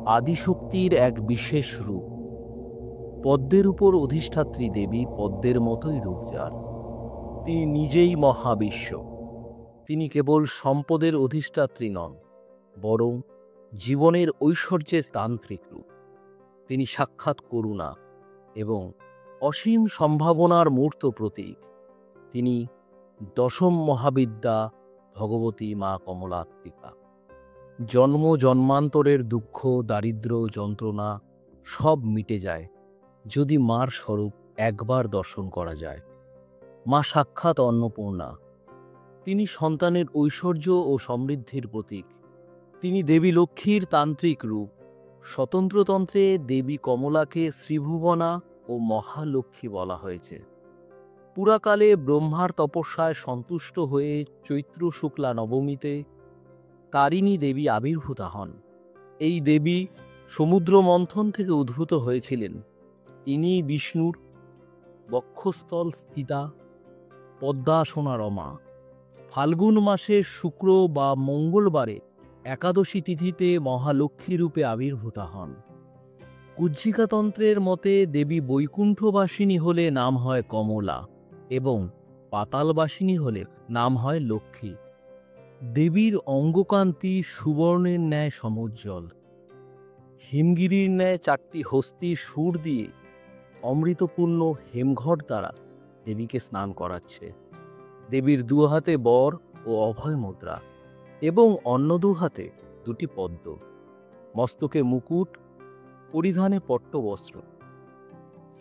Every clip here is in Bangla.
আদিশক্তির এক বিশেষ রূপ। পদ্মের উপর অধিষ্ঠাত্রী দেবী পদ্মের মতোই রূপ যার। তিনি নিজেই মহাবিশ্ব। তিনি কেবল সম্পদের অধিষ্ঠাত্রী নন, বরং জীবনের ঐশ্বর্যের তান্ত্রিক রূপ। তিনি সাক্ষাৎ করুণা এবং অসীম সম্ভাবনার মূর্ত প্রতীক। তিনি দশম মহাবিদ্যা ভগবতী মা কমলাত্মিকা। জন্ম জন্মান্তরের দুঃখ, দারিদ্র্য, যন্ত্রণা সব মিটে যায় যদি মার স্বরূপ একবার দর্শন করা যায়। মা সাক্ষাৎ অন্নপূর্ণা। তিনি সন্তানের ঐশ্বর্য ও সমৃদ্ধির প্রতীক। তিনি দেবী লক্ষ্মীর তান্ত্রিক রূপ। স্বতন্ত্রতন্ত্রে দেবী কমলাকে শ্রীভুবনা ও মহালক্ষ্মী বলা হয়েছে। পুরাকালে ব্রহ্মার তপস্যায় সন্তুষ্ট হয়ে চৈত্র শুক্লা নবমীতে তারিণী দেবী আবির্ভূতা হন। এই দেবী সমুদ্র মন্থন থেকে উদ্ভূত হয়েছিলেন। ইনি বিষ্ণুর বক্ষস্থল স্থিতা পদ্মাসনা রমা। ফাল্গুন মাসের শুক্র বা মঙ্গলবারে একাদশী তিথিতে মহালক্ষ্মী রূপে আবির্ভূতা হন। কুজ্জিকাতন্ত্রের মতে দেবী বৈকুণ্ঠবাসিনী হলে নাম হয় কমলা এবং পাতালবাসিনী হলে নাম হয় লক্ষ্মী। দেবীর অঙ্গকান্তি সুবর্ণের ন্যায় সমুজ্জ্বল। হিমগিরির ন্যায় চারটি হস্তি সুর দিয়ে অমৃতপূর্ণ হেমঘট দ্বারা দেবীকে স্নান করাচ্ছে। দেবীর দু হাতে বর ও অভয় মুদ্রা এবং অন্য দু হাতে দুটি পদ্ম। মস্তকে মুকুট, পরিধানে পট্টবস্ত্র।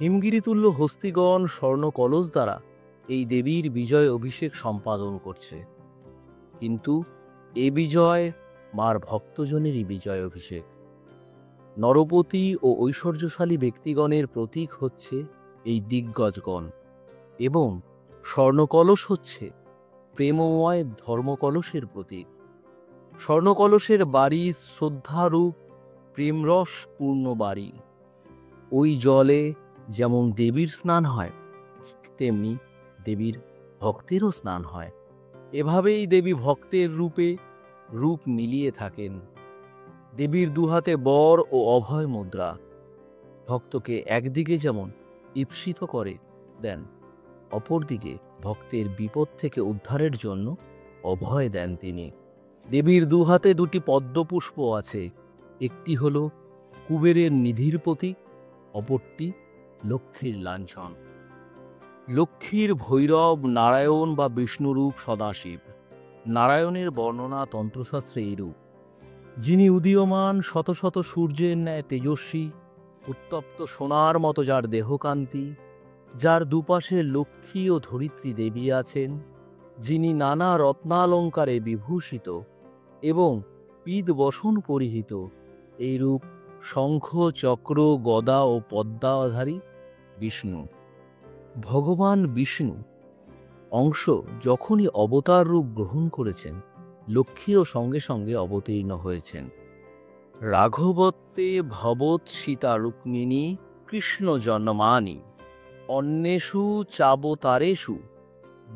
হিমগিরিতুল্য হস্তিগণ স্বর্ণ কলস দ্বারা এই দেবীর বিজয় অভিষেক সম্পাদন করছে। কিন্তু এ বিজয় মার ভক্তজনেরই বিজয় অভিষেক। নরপতি ও ঐশ্বর্যশালী ব্যক্তিগণের প্রতীক হচ্ছে এই দিগ্গজগণ এবং স্বর্ণকলস হচ্ছে প্রেমময় ধর্মকলসের প্রতীক। স্বর্ণকলসের বাড়ি শ্রদ্ধারূপ প্রেমরস পূর্ণ বাড়ি। ওই জলে যেমন দেবীর স্নান হয়, তেমনি দেবীর ভক্তেরও স্নান হয়। এভাবেই দেবী ভক্তের রূপে রূপ মিলিয়ে থাকেন। দেবীর দুহাতে বর ও অভয় মুদ্রা ভক্তকে একদিকে যেমন ঈপ্সিত করে দেন, অপরদিকে ভক্তের বিপদ থেকে উদ্ধারের জন্য অভয় দেন তিনি। দেবীর দুহাতে দুটি পদ্মপুষ্প আছে। একটি হল কুবেরের নিধির প্রতীক, অপরটি লক্ষ্মীর লাঞ্ছন। লক্ষ্মীর ভৈরব নারায়ণ বা বিষ্ণুরূপ সদাশিব। নারায়ণের বর্ণনা তন্ত্রশাস্ত্রে এইরূপ: যিনি উদীয়মান শত শত সূর্যের ন্যায় তেজস্বী, উত্তপ্ত সোনার মতো যার দেহকান্তি, যার দুপাশে লক্ষ্মী ও ধরিত্রী দেবী আছেন, যিনি নানা রত্নালঙ্কারে বিভূষিত এবং পীত বসন পরিহিত, এইরূপ শঙ্খ, চক্র, গদা ও পদ্মাধারী বিষ্ণু। ভগবান বিষ্ণু অংশ যখনই অবতার রূপ গ্রহণ করেছেন, লক্ষ্মীও সঙ্গে সঙ্গে অবতীর্ণ হয়েছেন। রাঘবত্তে ভবৎ সীতা রুক্মিণী কৃষ্ণ জন্মানি, অন্যেষু চাবতারেষু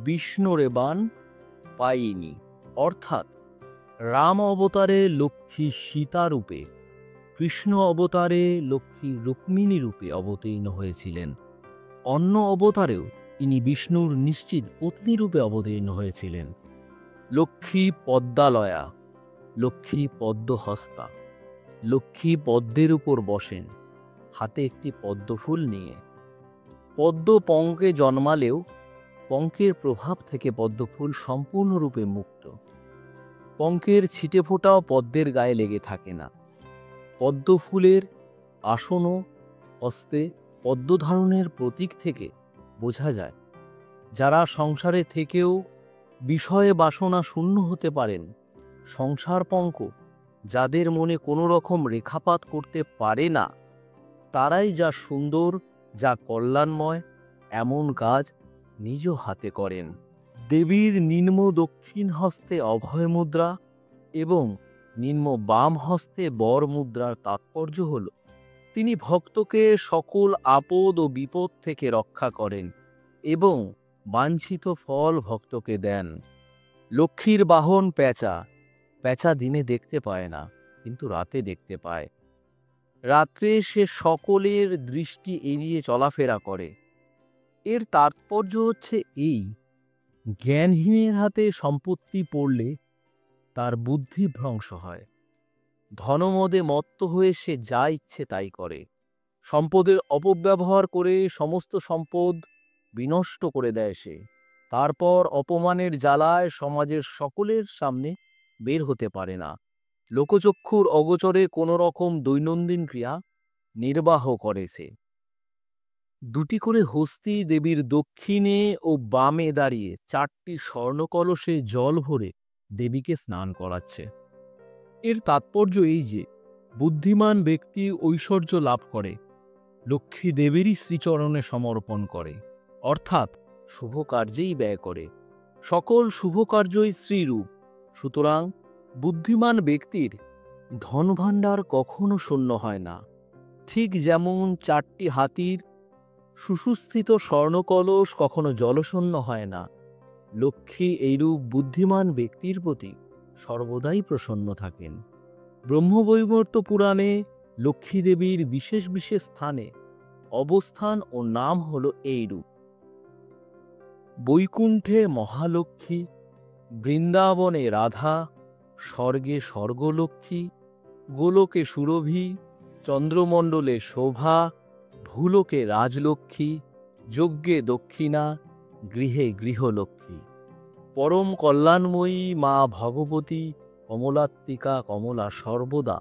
বিষ্ণুরেবান পাইনি। অর্থাৎ রাম অবতারে লক্ষ্মী সীতা রূপে, কৃষ্ণ অবতারে লক্ষ্মী রুক্মিণী রূপে অবতীর্ণ হয়েছিলেন। অন্য অবতারেও তিনি বিষ্ণুর নিশ্চিত পত্নী রূপে অবতীর্ণ হয়েছিলেন। লক্ষ্মী পদ্মালয়া, লক্ষ্মী পদ্মহস্তা। লক্ষ্মী পদ্মের উপর বসেন, হাতে একটি পদ্মফুল নিয়ে। পদ্ম পঙ্কে জন্মালেও পঙ্কের প্রভাব থেকে পদ্মফুল সম্পূর্ণরূপে মুক্ত। পঙ্কের ছিটে ফোঁটাও পদ্মের গায়ে লেগে থাকে না। পদ্মফুলের আসন হস্তে পদ্মধারণের প্রতীক থেকে বোঝা যায় যারা সংসারে থেকেও বিষয়ে বাসনা শূন্য হতে পারেন, সংসার পঙ্ক যাদের মনে কোনো রকম রেখাপাত করতে পারে না, তারাই যা সুন্দর, যা কল্যাণময় এমন কাজ নিজ হাতে করেন। দেবীর নিম্ন দক্ষিণ হস্তে অভয় মুদ্রা এবং নিম্ন বাম হস্তে বর মুদ্রার তাৎপর্য হল তিনি ভক্তকে সকল আপদ ও বিপদ থেকে রক্ষা করেন এবং বাঞ্ছিত ফল ভক্তকে দেন। লক্ষ্মীর বাহন পেঁচা। পেঁচা দিনে দেখতে পায় না, কিন্তু রাতে দেখতে পায়। রাত্রে সে সকলের দৃষ্টি এড়িয়ে চলাফেরা করে। এর তাৎপর্য হচ্ছে এই, জ্ঞানহীনের হাতে সম্পত্তি পড়লে তার বুদ্ধি ভ্রংশ হয়। ধনমদে মত্ত হয়ে সে যা ইচ্ছে তাই করে। সম্পদের অপব্যবহার করে সমস্ত সম্পদ বিনষ্ট করে দেয় সে। তারপর অপমানের জ্বালায় সমাজের সকলের সামনে বের হতে পারে না। লোকচক্ষুর অগোচরে কোনো রকম দৈনন্দিন ক্রিয়া নির্বাহ করে সে। দুটি করে হস্তি দেবীর দক্ষিণে ও বামে দাঁড়িয়ে 4টি স্বর্ণকলসে জল ভরে দেবীকে স্নান করাচ্ছে। এর তাৎপর্য এই যে, বুদ্ধিমান ব্যক্তি ঐশ্বর্য লাভ করে, লক্ষ্মী দেবীরই শ্রীচরণে সমর্পণ করে, অর্থাৎ শুভ কার্যেই ব্যয় করে। সকল শুভ কার্যই শ্রীরূপ। সুতরাং বুদ্ধিমান ব্যক্তির ধনভাণ্ডার কখনো শূন্য হয় না। ঠিক যেমন 4টি হাতির সুসুস্থিত স্বর্ণকলস কখনো জলশূন্য হয় না, লক্ষ্মী এইরূপ বুদ্ধিমান ব্যক্তির প্রতি সর্বদাই প্রসন্ন থাকেন। ব্রহ্মবৈবর্ত পুরাণে লক্ষ্মী দেবীর বিশেষ বিশেষ স্থানে অবস্থান ও নাম হল এইরূপ: বৈকুণ্ঠে মহালক্ষ্মী, বৃন্দাবনে রাধা, স্বর্গে স্বর্গলক্ষ্মী, গোলোকে সুরভি, চন্দ্রমণ্ডলে শোভা, ভূলোকে রাজলক্ষ্মী, যজ্ঞে দক্ষিণা, গৃহে গৃহলক্ষ্মী। পরম কল্যাণময়ী মা ভগবতী কমলাত্মিকা কমলা সর্বদা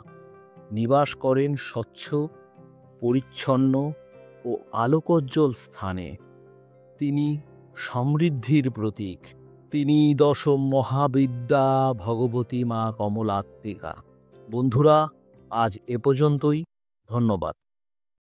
নিবাস করেন স্বচ্ছ, পরিচ্ছন্ন ও আলোকোজ্জ্বল স্থানে। তিনি সমৃদ্ধির প্রতীক। তিনি দশম মহাবিদ্যা ভগবতী মা কমলাত্মিকা। বন্ধুরা, আজ এ পর্যন্তই। ধন্যবাদ।